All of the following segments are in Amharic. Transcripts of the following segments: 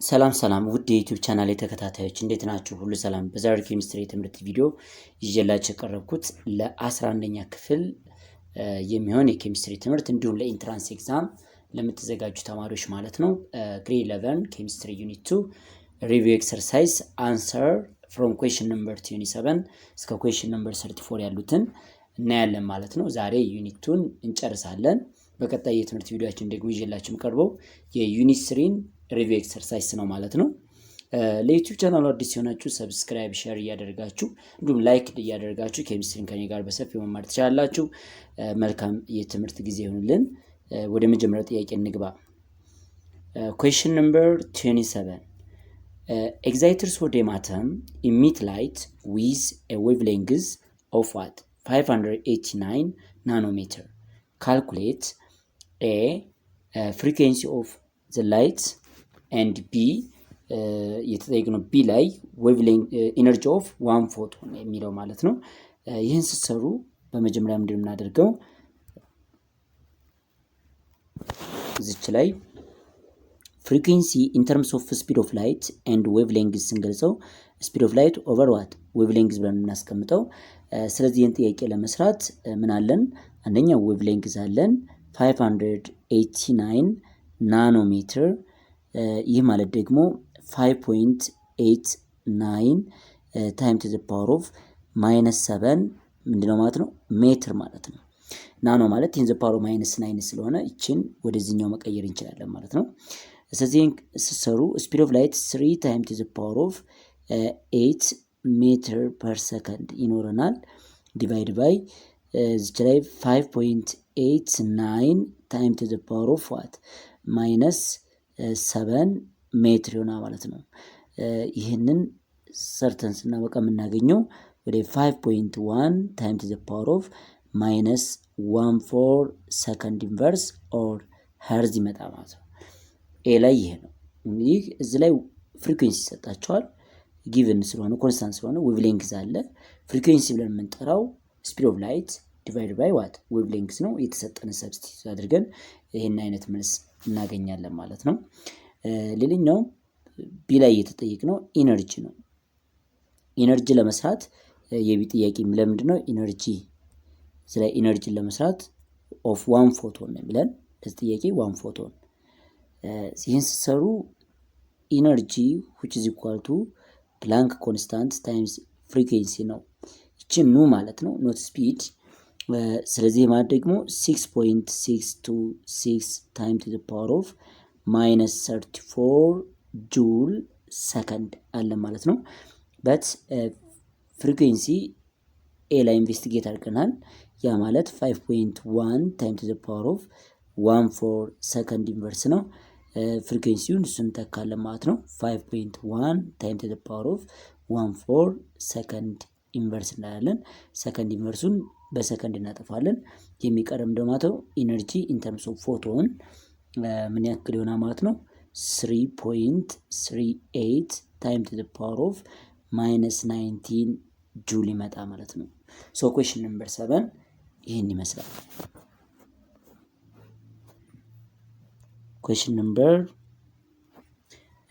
ሰላም ውድ የዩቲዩብ ቻናል ተከታታዮች እንዴት ናችሁ? ሁሉ ሰላም። በዛሬው ኬሚስትሪ የትምህርት ቪዲዮ ይዤላችሁ የቀረብኩት ለ11ኛ ክፍል የሚሆን የኬሚስትሪ ትምህርት እንዲሁም ለኢንትራንስ ኤግዛም ለምትዘጋጁ ተማሪዎች ማለት ነው ግሬድ 11 ኬሚስትሪ ዩኒት 2 ሪቪው ኤክሰርሳይዝ አንሰር ፍሮም ኩዌስችን ነምበር 27 እስከ ኩዌስችን ነምበር 34 ያሉትን እናያለን ማለት ነው። ዛሬ ዩኒቱን እንጨርሳለን። በቀጣይ የትምህርት ቪዲዮአችን ደግሞ ይዤላችሁ የምቀርበው የዩኒት 3 ሪቪው ኤክሰርሳይዝ ነው ማለት ነው። ለዩቲዩብ ቻናሉ አዲስ ሲሆናችሁ ሰብስክራይብ፣ ሼር እያደረጋችሁ እንዲሁም ላይክ እያደረጋችሁ ኬሚስትሪን ከኔ ጋር በሰፊው መማር ትችላላችሁ። መልካም የትምህርት ጊዜ ይሁንልን። ወደ መጀመሪያው ጥያቄ እንግባ። ኩዌስችን ነምበር 27 ኤግዛይተር ሶዲየም አተም emit light with a wavelength of what 589 nanometer. Calculate a frequency of the light and B የተጠየቅነው ቢ ላይ ዌቭሌንግዝ ኢነርጂ ኦፍ 1 ፎቶን የሚለው ማለት ነው። ይህን ስትሰሩ በመጀመሪያ ምንድን የምናደርገው እዚች ላይ ፍሪኩዌንሲ ኢን ተርምስ ኦፍ ስፒድ ኦፍ ላይት ኤንድ ዌቭሌንግዝ ስንገልጸው ስፒድ ኦፍ ላይት ኦቨር ዋት ዌቭሌንግዝ ብለን የምናስቀምጠው። ስለዚህ ይህን ጥያቄ ለመስራት ምን አለን? አንደኛ ዌቭሌንግዝ አለን 589 ናኖሜትር። ይህ ማለት ደግሞ 5.89 ታይም ቱ ዘ ፓወር ኦፍ -7 ምንድነው ማለት ነው ሜትር ማለት ነው። ናኖ ማለት ኢን ዘ ፓወር ኦፍ -9 ስለሆነ ይችን ወደዚህኛው መቀየር እንችላለን ማለት ነው። ስለዚህ ሲሰሩ ስፒድ ኦፍ ላይት 3 ታይም ቱ ዘ ፓወር ኦፍ 8 ሜትር ፐር ሰከንድ ይኖረናል። ዲቫይድ ባይ እዚች ላይ 5.89 ታይም ቱ ዘ ፓወር ኦፍ ዋት -7 ሜትር ይሆናል ማለት ነው። ይህንን ሰርተን ስናበቃ የምናገኘው ወደ 5.1 ታይም ቱ ዘ ፓወር ኦፍ -14 ሰከንድ ኢንቨርስ ኦር ሄርዝ ይመጣ ማለት ነው። ኤ ላይ ይሄ ነው። እንግዲህ እዚህ ላይ ፍሪኩዌንሲ ይሰጣቸዋል። ጊቭን ስለሆነ ኮንስታንት ስለሆነ ዌቭሌንግዝ አለ። ፍሪኩዌንሲ ብለን የምንጠራው ስፒድ ኦፍ ላይት ዲቫይድ ባይ ዋት ዌቭሌንግዝ ነው። የተሰጠን ሰብስቲቱት አድርገን ይሄን አይነት መልስ እናገኛለን ማለት ነው። ሌላኛው ቢ ላይ የተጠየቅነው ኢነርጂ ነው። ኢነርጂ ለመስራት የቢ ጥያቄ ለምንድን ነው ኢነርጂ ስለ ኢነርጂን ለመስራት ኦፍ 1 ፎቶን ነው ብለን ለዚህ ጥያቄ 1 ፎቶን ይህን ሲሰሩ ኢነርጂ which is equal to Planck constant times frequency ነው። እቺ ኑ ማለት ነው ኖት ስፒድ። ስለዚህ ማለት ደግሞ 6.626 ታይም ቱ ዘ ፓወር ኦፍ -34 ጁል ሰከንድ አለ ማለት ነው። በት ፍሪኩዌንሲ ኤ ላይ ኢንቨስቲጌት አድርገናል። ያ ማለት 5.1 ታይም ቱ ዘ ፓወር ኦፍ 14 ሰከንድ ኢንቨርስ ነው። ፍሪኩዌንሲውን እሱን ተካለን ማለት ነው። 5.1 ታይም ቱ ዘ ፓወር ኦፍ 14 ሰከንድ ኢንቨርስ እናያለን። ሰከንድ ኢንቨርሱን በሰከንድ እናጠፋለን። የሚቀርም ደማተው ኢነርጂ ኢን ተርምስ ኦፍ ፎቶን ምን ያክል ይሆናል ማለት ነው 3.38 ታይም ቱ ዘ ፓወር ኦፍ -19 ጁል ይመጣ ማለት ነው። ሶ ኩዌስችን ነምበር 7 ይህን ይመስላል። ኩዌስችን ነምበር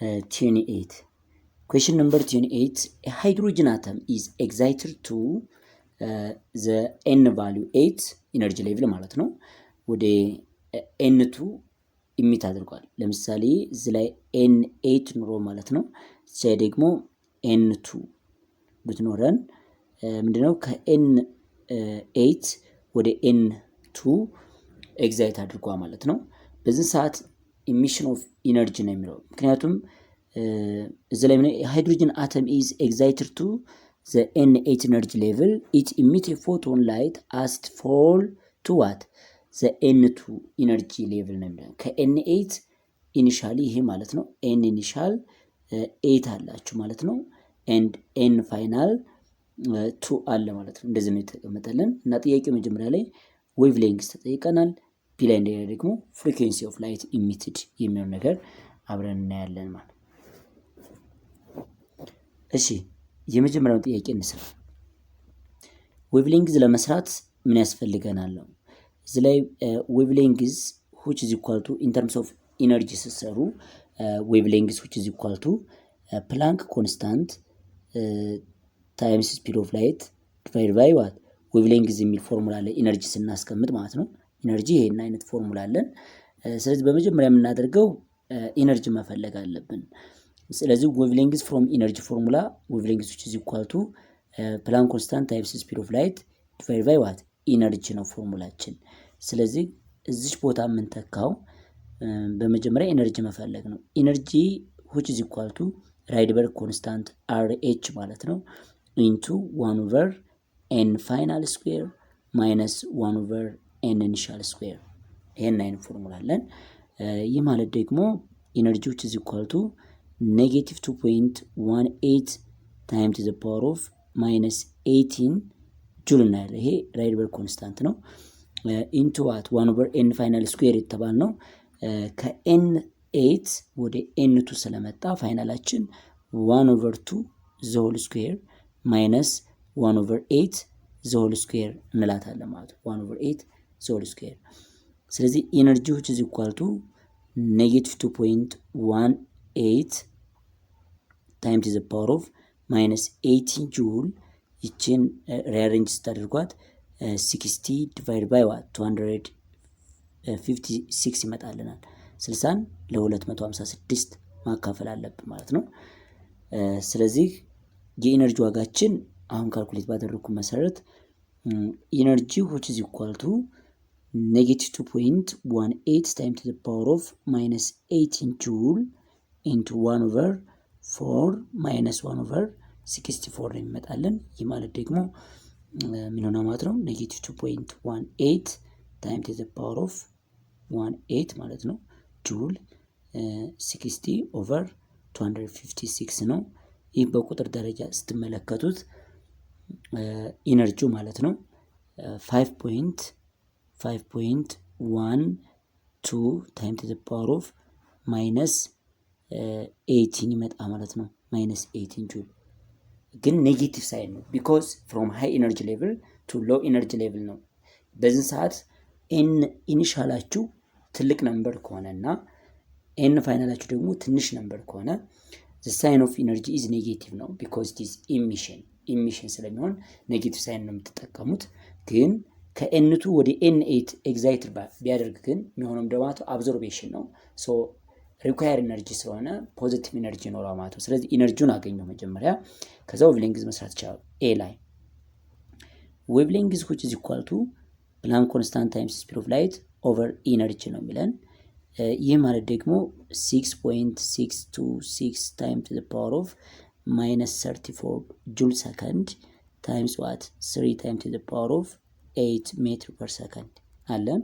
28 ኩዌስችን ነምበር 28 a hydrogen atom is excited to the n value 8 ኢነርጂ ሌቭል ማለት ነው ወደ n2 ኢሚት አድርጓል። ለምሳሌ እዚህ ላይ n8 ኑሮ ማለት ነው። እዚህ ደግሞ n2 ብትኖረን ምንድነው ከn8 ወደ n2 ኤግዛይት አድርጓል ማለት ነው። በዚህ ሰዓት ኢሚሽን ኦፍ ኢነርጂ ነው የሚለው ምክንያቱም እዚህ ላይ ሃይድሮጅን አተም ኢዝ ኤግዛይትድ ቱ ዘ n8 ኤነርጂ ሌቭል ኢት ኢሚት ኤ ፎቶን ላይት አስት ፎል ቱ ዋት ዘ n2 ኢነርጂ ሌቭል ነው የሚለው ከn8 ኢኒሻሊ ይሄ ማለት ነው n ኢኒሻል 8 አላችሁ ማለት ነው and n ፋይናል 2 አለ ማለት ነው። እንደዚህ ነው የተቀመጠልን እና ጥያቄው መጀመሪያ ላይ ዌቭሌንግዝ ተጠይቀናል። ቢ ላይ እንደገና ደግሞ ፍሪኩዌንሲ ኦፍ ላይት ኢሚትድ የሚለው ነገር አብረን እናያለን ማለት ነው። እሺ የመጀመሪያውን ጥያቄ እንስራ። ዌቭሌንግዝ ለመስራት ምን ያስፈልገናል ነው። እዚህ ላይ ዌቭሌንግዝ which is equal to in terms of ኢነርጂ ስትሰሩ wavelength which is equal to Planck constant times speed of light divided by what wavelength የሚል ፎርሙላ አለ ኢነርጂ ስናስቀምጥ ማለት ነው። ኢነርጂ ይሄን አይነት ፎርሙላ አለን። ስለዚህ በመጀመሪያ የምናደርገው ኢነርጂ መፈለግ አለብን። ስለዚህ wavelength from energy formula wavelength which is equal to Planck constant times speed of light divided by what ኢነርጂ ነው ፎርሙላችን። ስለዚህ እዚች ቦታ የምንተካው በመጀመሪያ ኢነርጂ መፈለግ ነው። ኢነርጂ which is equal to Rydberg constant RH ማለት ነው into 1 over n final square minus 1 over n initial square ይሄን አይነት ፎርሙላ አለን። ይህ ማለት ደግሞ ኢነርጂ which is equal to negative 2.18 times to the power of minus 18 ጁል እናያለን። ይሄ ራይድበርግ ኮንስታንት ነው። ኢንቱ ዋት 1 over n ፋይናል ስኩዌር የተባል ነው። ከn 8 ወደ n2 ስለመጣ ፋይናላችን 1 over 2 the whole square minus 1 over 8 the whole square እንላታለን ማለት ነው። 1 over 8 the whole square። ስለዚህ ኢነርጂ which is equal to negative 2.18 times to the power of minus 18 ጁል ይችን ሪአሬንጅ ስታደርጓት 60 divided by what 256 ይመጣልናል። 60ን ለ256 ማካፈል አለብን ማለት ነው። ስለዚህ የኢነርጂ ዋጋችን አሁን ካልኩሌት ባደረኩ መሰረት ኢነርጂ which is equal to negative 2.18 times to the power of minus 18 joule into 1 over 4 minus 1 over 64 ነው የሚመጣልን። ይህ ማለት ደግሞ ምን ሆነ ማለት ነው negative 2.18 times to the power of 18 ማለት ነው ጁል 60 over 256 ነው። ይህ በቁጥር ደረጃ ስትመለከቱት ኢነርጂው ማለት ነው 5.12 times to the power of minus 18 ይመጣ ማለት ነው። minus 18 ጁል ግን ኔጌቲቭ ሳይን ነው because from high energy level to low energy level ነው። በዚህ ሰዓት n ኢኒሻላችሁ ትልቅ ነምበር ከሆነና n ፋይናላችሁ ደግሞ ትንሽ ነምበር ከሆነ the sign of energy is negative ነው because it is emission ስለሚሆን ኔጌቲቭ ሳይን ነው የምትጠቀሙት። ግን ከn2 ወደ n8 ኤግዛይትድ ቢያደርግ ግን የሚሆነው ደግሞ አብዞርቤሽን ነው። ሶ ሪኳየር ኢነርጂ ስለሆነ ፖዚቲቭ ኢነርጂ ይኖራል ማለት ነው። ስለዚህ ኢነርጂውን አገኘው መጀመሪያ ከዛ ዌቭሌንግዝ መስራት ይችላል። ኤ ላይ ዌቭሌንግዝ which is equal to Planck constant times speed of light over energy ነው የሚለን። ይህ ማለት ደግሞ 6.626 times to the power of minus 34 joule second times what 3 times to the power of 8 meter per second አለን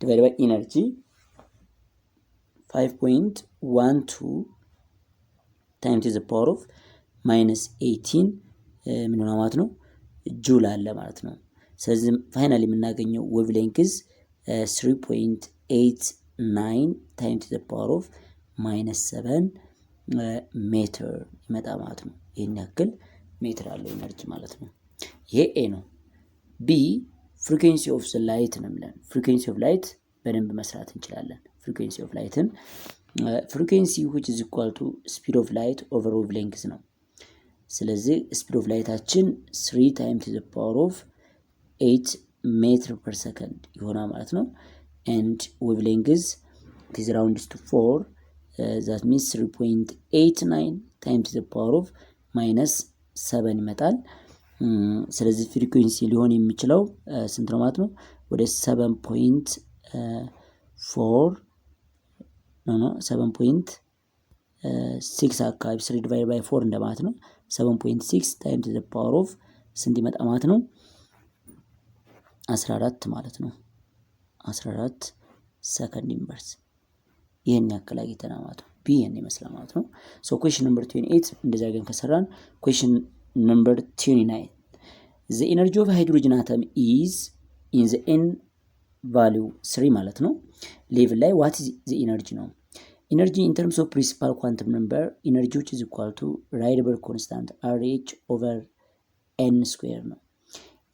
divided by energy 5.12 times to the power of minus 18 ምን ሆነ ማለት ነው ጁል አለ ማለት ነው። ስለዚህ ፋይናሊ የምናገኘው ዌቭሌንግዝ 3.89 times to the power of minus 7 ሜትር ይመጣ ማለት ነው። ይሄን ያክል ሜትር አለው ኢነርጂ ማለት ነው። ይሄ ኤ ነው። ቢ ፍሪኩዌንሲ ኦፍ ዘ ላይት ነው የሚለን። ፍሪኩዌንሲ ኦፍ ላይት በደንብ መስራት እንችላለን። ፍሪኩዌንሲ ኦፍ ላይትን ፍሪኩዌንሲ which is equal to speed of light over wavelength ነው። ስለዚህ ስፒድ ኦፍ ላይታችን 3 times to the power of 8 meter per second ይሆናል ማለት ነው። and wavelength is rounded to 4 that means 3.89 times to the power of minus 7 ይመጣል። ስለዚህ ፍሪኩዌንሲ ሊሆን የሚችለው ስንት ነው ማለት ነው ወደ 7.6 አካባቢ 3 divided by 4 እንደማለት ነው። 7.6 times to the power of ስንት ይመጣ ማለት ነው 14 ማለት ነው። 14 ሰከንድ ኢንቨርስ ይሄን ያክል አግኝተናል ማለት ነው። ቢ ይሄን ይመስላል ማለት ነው። ሶ question number 28 እንደዛ ግን ከሰራን question number 29 the energy of hydrogen atom is in the n value 3 ማለት ነው። ሌቭል ላይ what is the energy ነው። energy in terms of principal quantum number energy which is equal to Rydberg constant RH over n square ነው።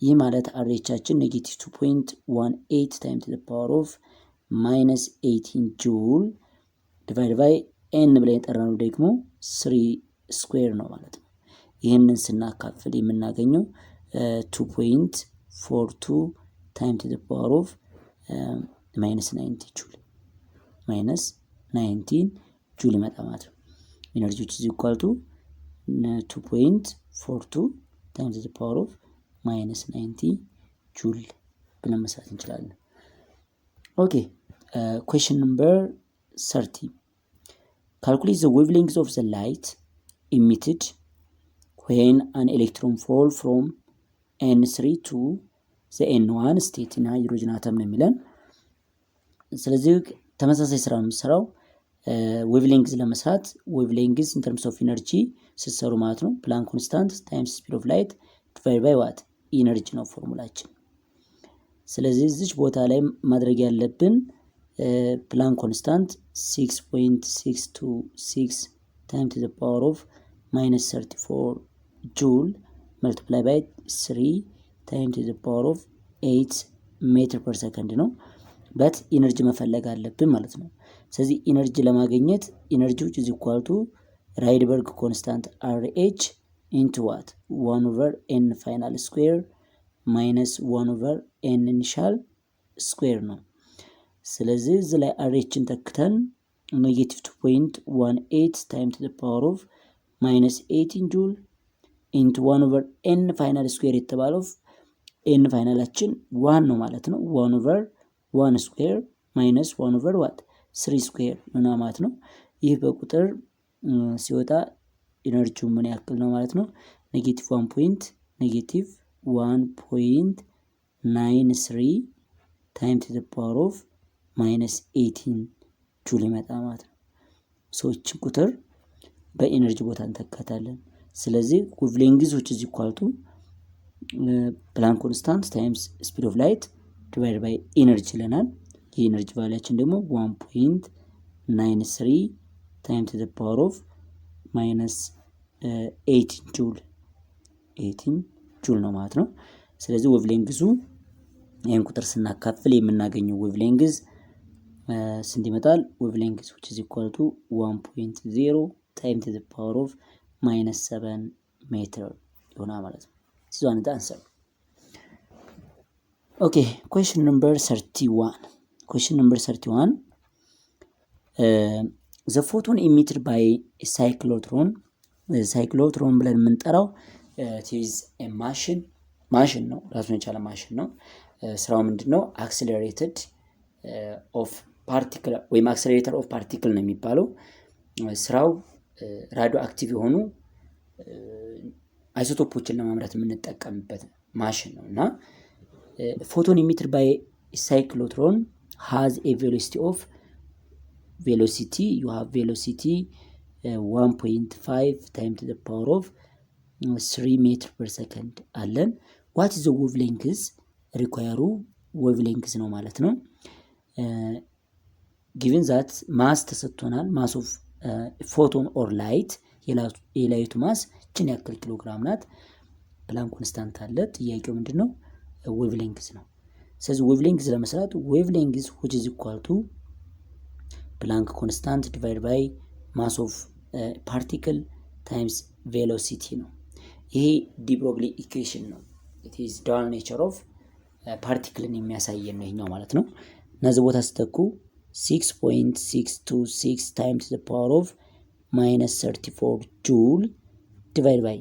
ይህ ማለት RHአችን negative 2.18 times to the power of minus 18 joule divided by ኤን ብለን የጠራነው ደግሞ 3 ስኩዌር ነው ማለት ነው። ይህንን ስናካፍል የምናገኘው 2.42 ታይም ቱ ዘ ፓወር ኦፍ -90 ጁል -19 ጁል ይመጣ ማለት ነው። ኢነርጂ which is equal to 2.42 ታይም ቱ ዘ ፓወር ኦፍ -90 ጁል ብለን መስራት እንችላለን። ኦኬ question number 30 calculate the wavelength of the light emitted when an electron fall from n3 to the n1 state in hydrogen atom ነው የሚለን። ስለዚህ ተመሳሳይ ስራ ነው የምንሰራው ዌቭሌንግዝ ለመስራት ዌቭሌንግዝ in terms of energy ስትሰሩ ማለት ነው ፕላንክ ኮንስታንት times speed of light divided by what ኢነርጂ ነው ፎርሙላችን። ስለዚህ እዚህ ቦታ ላይ ማድረግ ያለብን ፕላንክ ኮንስታንት 6.626 times to the power of -34 joule multiplied by 3 times to the power of 8 meter per second ነው። በት ኢነርጂ መፈለግ አለብን ማለት ነው። ስለዚህ ኢነርጂ ለማግኘት ኢነርጂው is equal to ራይድበርግ ኮንስታንት RH into what 1/n final square minus 1/n initial square ነው። ስለዚህ እዚህ ላይ RH ተክተን -2.18 times to the power of -18 joule into 1/n final square የተባለው n ፋይናላችን 1 ነው ማለት ነው። 1/1 square minus 1/what 3 square ነው ማለት ነው። ይህ በቁጥር ሲወጣ ኢነርጂው ምን ያክል ነው ማለት ነው? -1.93 times to the power of -18 ጁል ይመጣ ማለት ነው። ሰዎችን ቁጥር በኢነርጂ ቦታ እንተካታለን። ስለዚህ ዌቭሌንግዝ which is equal to ፕላንክ ኮንስታንት ታይምስ ስፒድ ኦፍ ላይት ዲቫይድ ባይ ኢነርጂ ይለናል። የኢነርጂ ቫልያችን ደግሞ 1.93 ታይምስ ዘ ፓወር ኦፍ -18 ጁል ነው ማለት ነው። ስለዚህ ዌቭሌንግዙ ይህን ቁጥር ስናካፍል የምናገኘው ዌቭሌንግዝ ስንት ይመጣል? ዌቭሌንግዝ which is equal to 1.0 times to the power of -7 ሜትር ይሆናል ማለት ነው። This is one answer. Okay, question number 31. Question number 31. The photon emitted by a cyclotron. cyclotron ብለን የምንጠራው it is a machine ነው። ራሱን የቻለ ማሽን ነው። ስራው ምንድነው? accelerated of particle ወይም accelerator of particle ነው የሚባለው። ስራው ራዲዮ አክቲቭ የሆኑ አይሶቶፖችን ለማምረት የምንጠቀምበት ማሽን ነው እና photon emitted by cyclotron has a velocity you have velocity 1.5 times to the power of 3 meter per second አለን። what is the wavelength require wavelength ነው ማለት ነው። given that mass ተሰጥቶናል mass of photon or light የላይቱ ማስ ችን ያክል ኪሎግራም ናት። ፕላንክ ኮንስታንት አለ። ጥያቄው ምንድነው? ዌቭሌንግዝ ነው። ስለዚህ ዌቭሌንግዝ ለመስራት ዌቭሌንግዝ which is equal to ፕላንክ ኮንስታንት divided by mass of particle times velocity ነው። ይሄ ዲ ብሮግሊ ኢኩዌሽን ነው። it is dual nature of ፓርቲክልን የሚያሳየን ነው ይሄኛው ማለት ነው። እነዚህ ቦታ ስተኩ 6.626 times the power of -34 joule divided by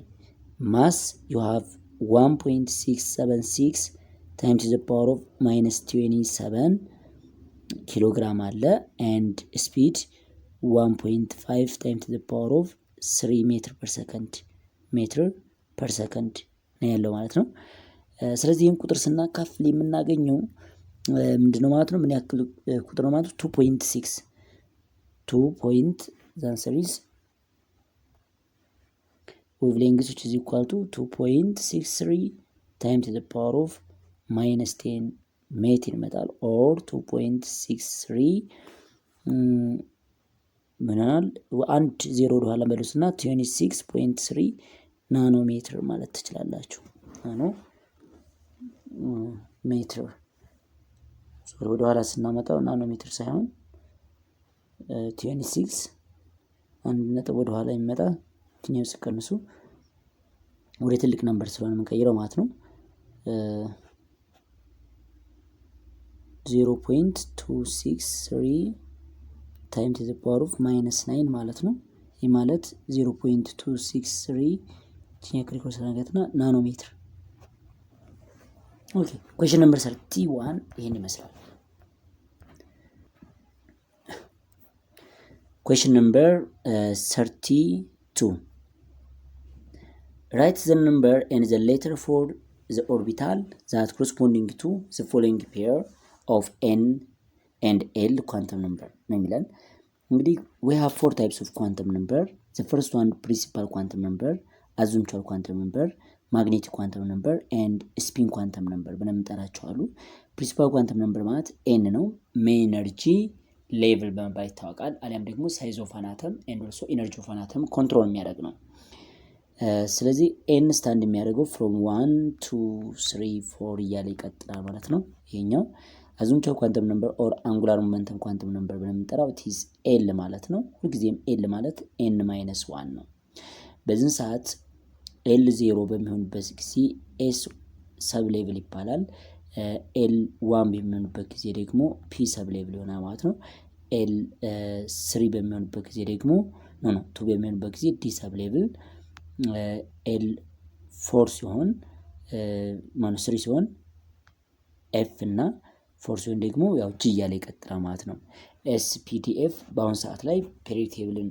mass you have 1.676 times the power of -27 kilogram አለ and speed 1.5 times the power of 3 meter per second ነው ያለው ማለት ነው። ስለዚህ ይህን ቁጥር ስናካፍል የምናገኘው ምንድነው ማለት ነው? ምን ያክል ቁጥር ነው ማለት ነው? 2.6 the answer is wavelength which is equal to 2.63 times to the power of -10 meter ይመጣል or 2.63 ምናል አንድ 0 ወደ ኋላ መልሱና 26.3 ናኖሜትር ማለት ትችላላችሁ። ናኖ ሜትር ወደ ኋላ ስናመጣው ናኖሜትር ሳይሆን 26 አንድ ነጥብ ወደ ኋላ ይመጣ ትኛው ሲቀንሱ ወደ ትልቅ ነምበር ስለሆነ የምንቀይረው ማለት ነው 0.263 times to the power of -9 ማለት ነው። ይህ ማለት 0.263 ትኛው ክሪኮስ ነገርና ናኖሜትር። ኦኬ question number 31 ይሄን ይመስላል። question number 32 write the number and the letter for the orbital that corresponding to the following pair of n and l quantum number ነው የሚለን። እንግዲህ we have four types of quantum number. The first one principal quantum number, azimuthal quantum number, magnetic quantum number and spin quantum number ብለን እንጠራቸው አሉ። principal quantum number ማለት n ነው። main energy level በመባል ይታወቃል። አሊያም ደግሞ size of an atom and also energy of an atom control የሚያደርግ ነው። ስለዚህ n ስታንድ የሚያደርገው from 1 2 3 4 እያለ ይቀጥላል ማለት ነው። ይሄኛው azimuthal quantum number or angular momentum quantum number ብለን እንጠራው it is l ማለት ነው። ሁልጊዜም l ማለት n-1 ነው። በዚህ ሰዓት l0 በሚሆንበት ጊዜ s ሰብ ሌቭል ይባላል። l1 በሚሆንበት ጊዜ ደግሞ p ሰብ ሌቭል ይሆናል ማለት ነው። l3 በሚሆንበት ጊዜ ደግሞ 2 በሚሆንበት ጊዜ d ሰብ ሌቭል l4 ሲሆን 3 ሲሆን f እና 4 ሲሆን ደግሞ ያው g እያለ ይቀጥላል ማለት ነው። spdf በአሁን ሰዓት ላይ ፔሪዮዲክ ቴብልን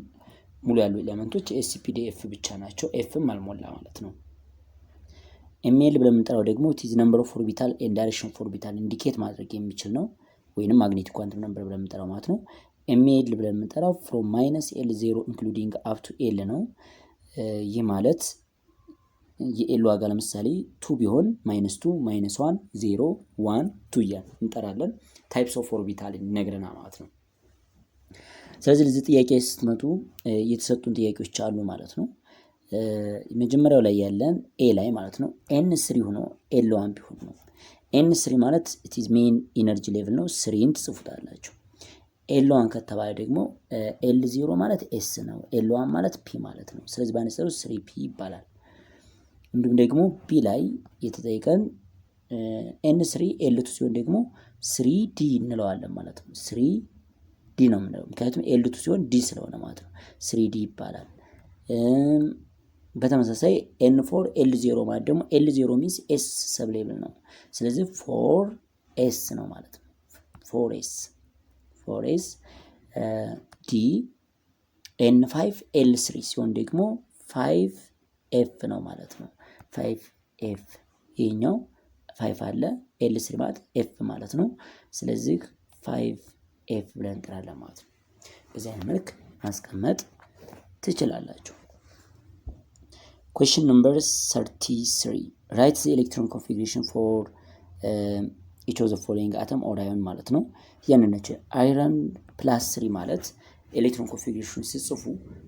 ሙሉ ያሉ ኤሌመንቶች spdf ብቻ ናቸው። fም አልሞላ ማለት ነው። ml ብለን የምንጠራው ደግሞ it is number of orbital and direction of orbital ኢንዲኬት ማድረግ የሚችል ነው ወይንም magnetic quantum number ብለን የምንጠራው ማለት ነው። ml ብለን የምንጠራው from -l0 including up to l ነው። ይህ ማለት የኤል ዋጋ ለምሳሌ 2 ቢሆን -2 -1 0 1 2 ያን እንጠራለን። ታይፕስ ኦፍ ኦርቢታል ይነግረናል ማለት ነው። ስለዚህ ለዚህ ጥያቄ ስትመጡ የተሰጡን ጥያቄዎች አሉ ማለት ነው። መጀመሪያው ላይ ያለን ኤ ላይ ማለት ነው n3 ሆኖ l1 ቢሆን ነው። n3 ማለት it is main energy level ነው። 3ን ትጽፉታላችሁ። l1 ከተባለ ደግሞ l0 ማለት s ነው። l1 ማለት p ማለት ነው። ስለዚህ ባነሰሩ 3p ይባላል። እንዲሁም ደግሞ ቢ ላይ የተጠየቀን n3 l2 ሲሆን ደግሞ 3d እንለዋለን ማለት ነው። 3d ነው የምንለው ምክንያቱም l2 ሲሆን d ስለሆነ ማለት ነው። 3d ይባላል። በተመሳሳይ n4 l0 ማለት ደግሞ l0 means s ሰብ ሌቭል ነው። ስለዚህ 4s ነው ማለት ነው። 4s d n5 l3 ሲሆን ደግሞ 5f ነው ማለት ነው። 5f ይሄኛው 5 አለ l3 ማለት f ማለት ነው። ስለዚህ 5f ብለን እንጠራለን ማለት ነው። በዚህ አይነት መልክ ማስቀመጥ ትችላላችሁ። question number 33 write the electron configuration for each of the following atom or ion ማለት ነው። ያንነች iron +3 ማለት ኤሌክትሮን ኮንፊግሬሽን ሲጽፉ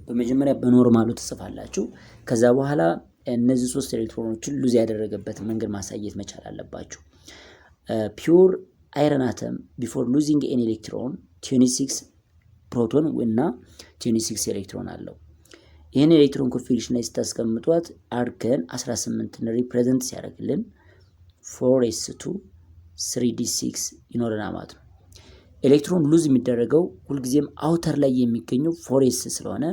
በመጀመሪያ በኖርማሉ ትጽፋላችሁ። ከዛ በኋላ እነዚህ ሶስት ኤሌክትሮኖችን ሉዝ ያደረገበት መንገድ ማሳየት መቻል አለባችሁ። ፒውር አይረን አተም ቢፎር ሉዚንግ ኤን ኤሌክትሮን 26 ፕሮቶን እና 26 ኤሌክትሮን አለው። ይህን ኤሌክትሮን ኮንፊግሬሽን ላይ ስታስቀምጧት አርገን 18ን ሪፕሬዘንት ሲያደርግልን 4s2 3d6 ይኖረናል ማለት ነው። ኤሌክትሮን ሉዝ የሚደረገው ሁልጊዜም አውተር ላይ የሚገኘው 4s ስለሆነ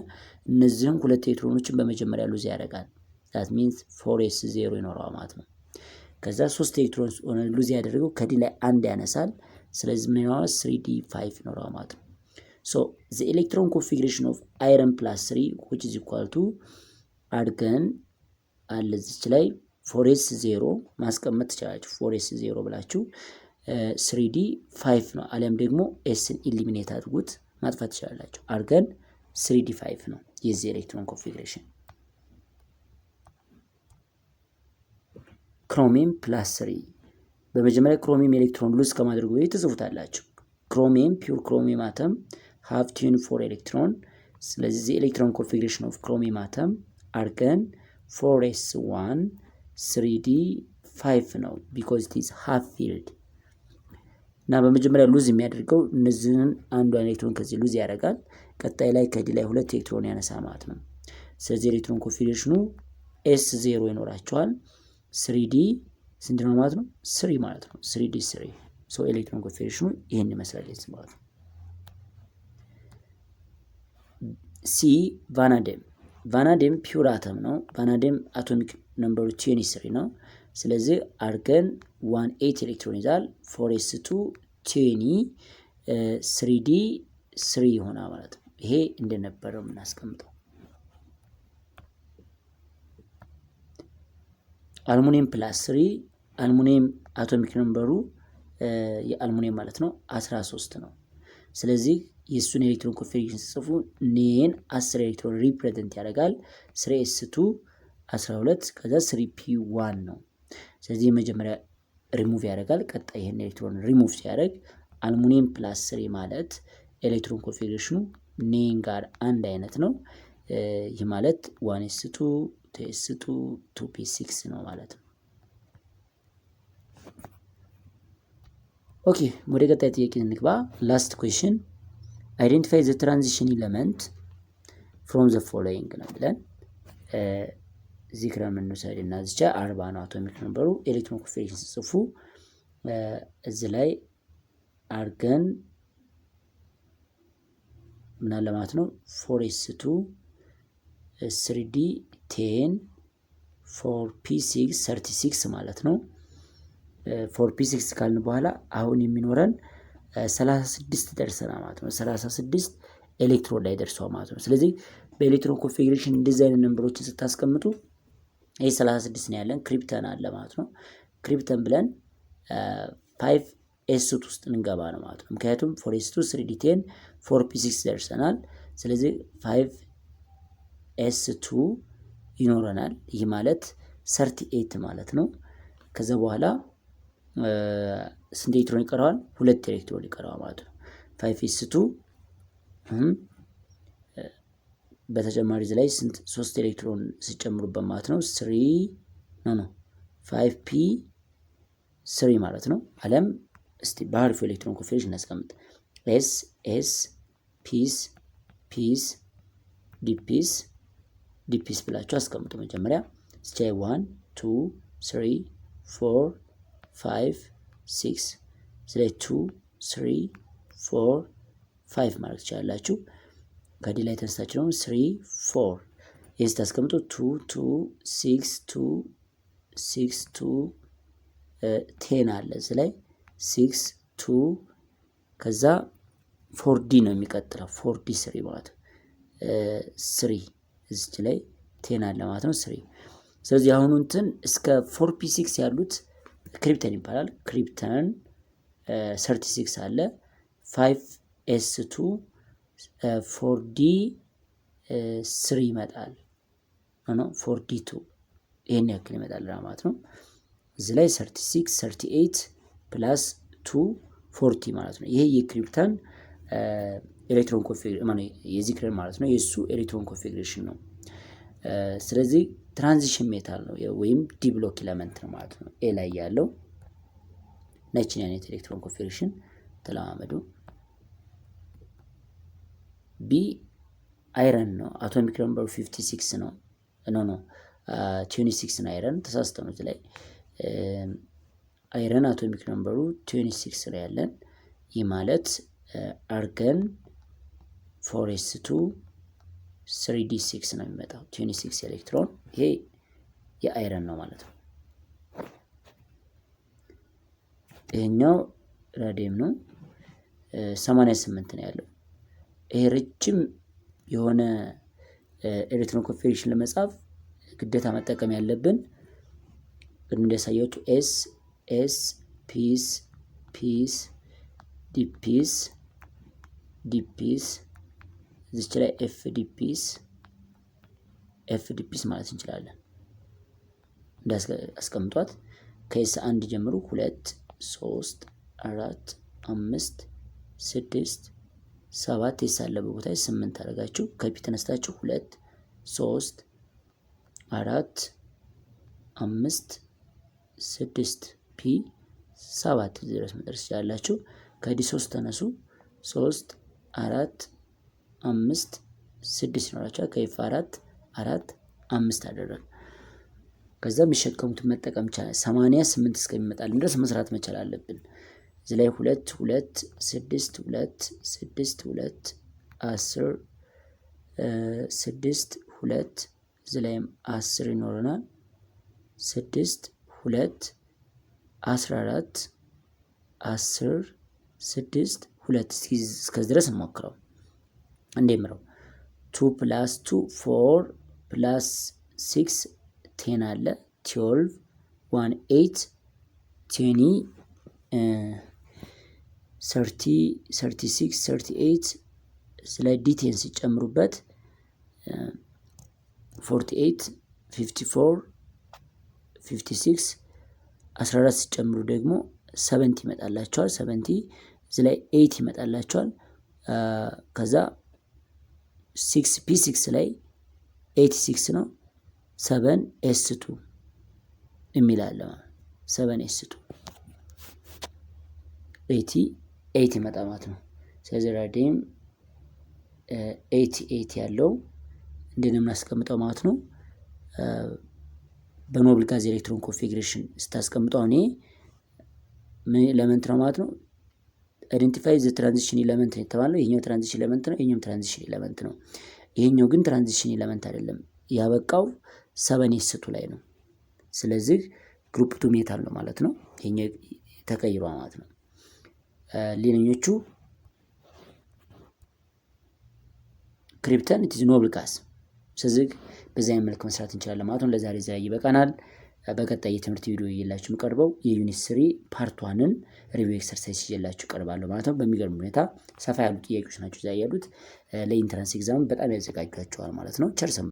እነዚህን ሁለት ኤሌክትሮኖችን በመጀመሪያ ሉዝ ያደርጋል። that means 4s 0 ይኖረዋል ማለት ነው። ከዛ 3 ኤሌክትሮንስ ሉዝ ያደረገው ከዲ ላይ አንድ ያነሳል። ስለዚህ ምን ይኖራል 3d5 ይኖረዋል ማለት ነው። so the electron configuration of iron +3 which is equal to አድርገን አለዚች ላይ 4s 0 ማስቀመጥ ትችላላችሁ። 4s 0 ብላችሁ 3d5 ነው። አለም ደግሞ sን ኢሊሚኔት አድርጉት ማጥፋት ትችላላችሁ። አርገን 3d5 ነው የዚህ ኤሌክትሮን ኮንፊግሬሽን። ክሮሚየም +3 በመጀመሪያ ክሮሚየም ኤሌክትሮን ሉዝ ከማድረጉ በፊት ትጽፉታላችሁ። ክሮሚየም ፒውር ክሮሚየም አተም have 24 ኤሌክትሮን። ስለዚህ ኤሌክትሮን ኮንፊግሬሽን ኦፍ ክሮሚየም አተም አርገን 4s1 3d5 ነው because it is half filled እና በመጀመሪያ ሉዝ የሚያደርገው እነዚህን አንዱ ኤሌክትሮን ከዚህ ሉዝ ያደርጋል። ቀጣይ ላይ ከዲ ላይ 2 ኤሌክትሮን ያነሳ ማለት ነው። ስለዚህ ኤሌክትሮን ኮንፊግሬሽኑ S0 ይኖራቸዋል። 3D ስንት ነው ማለት ነው? 3 ማለት ነው። 3D3 ሶ ኤሌክትሮን ኮንፊግሬሽኑ ይሄን ይመስላል ማለት ነው። ሲ ቫናዲየም ፒውር አተም ነው። ቫናዲየም አቶሚክ ነምበሩ 23 ነው። ስለዚህ አርገን 18 ኤሌክትሮን ይዛል። 4s2 20 3d3 ይሆናል ማለት ነው። ይሄ እንደነበረው የምናስቀምጠው። አልሙኒየም ፕላስ 3 አልሙኒየም አቶሚክ ነምበሩ የአልሙኒየም ማለት ነው 13 ነው። ስለዚህ የሱን ኤሌክትሮን ኮንፊግሬሽን ሲጽፉ ኔን 10 ኤሌክትሮን ሪፕሬዘንት ያደርጋል። 3s2 12 ከዛ 3p1 ነው። ስለዚህ የመጀመሪያ ሪሙቭ ያደርጋል። ቀጣይ ይሄን ኤሌክትሮን ሪሙቭ ሲያደርግ አልሙኒየም ፕላስ 3 ማለት ኤሌክትሮን ኮንፊግሬሽኑ ኔን ጋር አንድ አይነት ነው። ይህ ማለት 1s2 2s2 2p6 ነው ማለት ነው። ኦኬ ወደ ቀጣይ ጥያቄ እንግባ። ላስት ኩዌስችን አይደንቲፋይ ዘ ትራንዚሽን ኤሌመንት ፍሮም ዘ ፎሎዊንግ ነው ብለን እዚህ ክረም እንውሰድ እና እዚቻ 40 ነው አቶሚክ ነምበሩ። ኤሌክትሮን ኮንፊግሬሽን ሲጽፉ እዚህ ላይ አርገን ምን አለ ማለት ነው 4s2 3d10 4p6 36 ማለት ነው። 4p6 ካልን በኋላ አሁን የሚኖረን 36 ደርሰናል ማለት ነው። 36 ኤሌክትሮን ላይ ደርሷል ማለት ነው። ስለዚህ በኤሌክትሮን ኮንፊግሬሽን እንደዚህ አይነት ነምበሮችን ስታስቀምጡ ይሄ 36 ነው ያለን፣ ክሪፕተን አለ ማለት ነው። ክሪፕተን ብለን 5s2 ውስጥ እንገባ ነው ማለት ነው። ምክንያቱም 4s2 3d10 4p6 ደርሰናል። ስለዚህ 5s2 ይኖረናል። ይህ ማለት 38 ማለት ነው። ከዛ በኋላ ስንት ኤሌክትሮን ይቀረዋል? 2 ኤሌክትሮን ይቀረዋል ማለት ነው። 5s2 በተጨማሪ እዚህ ላይ ስንት 3 ኤሌክትሮን ሲጨምሩበት ማለት ነው 5p3 ማለት ነው። አለም እስቲ በአሪፉ ኤሌክትሮን ኮንፊግሬሽን እናስቀምጥ። s ፒስ ዲፒስ ብላችሁ አስቀምጡ። መጀመሪያ ስቻይ 1 2 3 4 5 6 ስለ 2 3 4 5 ማለት ትችላላችሁ። ከዲ ላይ ተነስታችሁ ነው 3 4 ይሄን ታስቀምጡ 2 2 6 2 6 2 10 አለ እዚህ ላይ 6 2 ከዛ 4d ነው የሚቀጥለው 4d3 ማለት 3 እዚህ ላይ 10 አለ ማለት ነው 3። ስለዚህ አሁን እንትን እስከ 4p6 ያሉት ክሪፕተን ይባላል። ክሪፕተን 36 አለ 5s2 4d3 ይመጣል ነው 4d2 ይሄን ያክል ይመጣል ማለት ነው። እዚህ ላይ 36 38 ፕላስ 2 40 ማለት ነው። ይሄ የክሪፕተን ኤሌክትሮን ኮንፊግሬሽን ማለት የዚህ ክሬን ማለት ነው የሱ ኤሌክትሮን ኮንፊግሬሽን ነው። ስለዚህ ትራንዚሽን ሜታል ነው ወይም ዲብሎክ ኤሌመንት ነው ማለት ነው። ኤ ላይ ያለው ነጭ አይነት ኤሌክትሮን ኮንፊግሬሽን ተለማመዱ። ቢ አይረን ነው አቶሚክ ነምበሩ 56 ነው። ኖ 26 ነው። አይረን ተሳስተው ነው ላይ አይረን አቶሚክ ነምበሩ 26 ላይ ያለን። ይህ ማለት አርገን 4s2 3d6 ነው የሚመጣው 26 ኤሌክትሮን። ይሄ የአይረን ነው ማለት ነው። ይሄኛው ራዲየም ነው 88 ነው ያለው። ይሄ ረጅም የሆነ ኤሌክትሮን ኮንፊግሬሽን ለመጻፍ ግዴታ መጠቀም ያለብን እንደሳያችሁ ኤስ ፒስ ዲፒስ እዚች ላይ ኤፍ ዲፒስ ማለት እንችላለን። እንዳስቀምጧት ከኤስ 1 ጀምሮ 2 3 4 5 6 7 የሳለበ ቦታ 8 አደረጋችሁ። ከፒ ተነስታችሁ 2 3 4 5 6 ፒ 7 ድረስ መድረስ ትችላላችሁ። ከዲ 3 ተነሱ 3 4 5 6 ይኖራቸዋል። ከኤፍ 4 4 5 አደረግን። ከዛ የሚሸከሙትን መጠቀም ይቻላል። 88 እስከሚመጣልን ድረስ መስራት መቻል አለብን። እዚህ ላይ 2 2 6 2 6 2 10 6 2 እዚህ ላይም 10 ይኖረናል። 6 2 14 10 6 2 እስከዚህ ድረስ እንሞክረው። እንደምረው 2 + 2 4 + 6 10 አለ 12 1 8 20 30 36 38 ስለ ዲቴን ሲጨምሩበት 48 54 56 14 ሲጨምሩ ደግሞ 70 ይመጣላቸዋል። 70 እዚህ ላይ 8 ይመጣላቸዋል። ከዛ 6 P6 ላይ 86 ነው። 7s2 የሚላለ 7s2 88 ይመጣ ማለት ነው። ስለዚህ ራዲየም 88 ያለው እንደምን እናስቀምጠው ማለት ነው። በኖብል ጋዝ ኤሌክትሮን ኮንፊግሬሽን ስታስቀምጠው እኔ ኤሌመንት ነው ማለት ነው። አይደንቲፋይ ዘ ትራንዚሽን ኤሌመንት ነው የተባለው። ይሄኛው ትራንዚሽን ኤሌመንት ነው፣ ይሄኛው ትራንዚሽን ኤሌመንት ነው። ይሄኛው ግን ትራንዚሽን ኤሌመንት አይደለም። ያበቃው 7s2 ላይ ነው። ስለዚህ ግሩፕ 2 ሜታል ነው ማለት ነው። ይሄኛው ተቀይሯ ማለት ነው። ሌላኞቹ ክሪፕተን ኢት ኢዝ ኖብል ጋዝ። ስለዚህ በዚህ አይነት መልክ መስራት እንችላለን ማለት ነው። ለዛሬ እዚያ ይበቃናል። በቀጣይ የትምህርት ቪዲዮ ይዤላችሁ የምቀርበው የዩኒት 3 ፓርት 1ን ሪቪው ኤክሰርሳይዝ ይዤላችሁ እቀርባለሁ ማለት ነው። በሚገርም ሁኔታ ሰፋ ያሉ ጥያቄዎች ናቸው እዚያ ያሉት። ለኢንትራንስ ኤግዛም በጣም ያዘጋጇቸዋል ማለት ነው። ቸር ሰንብቱ።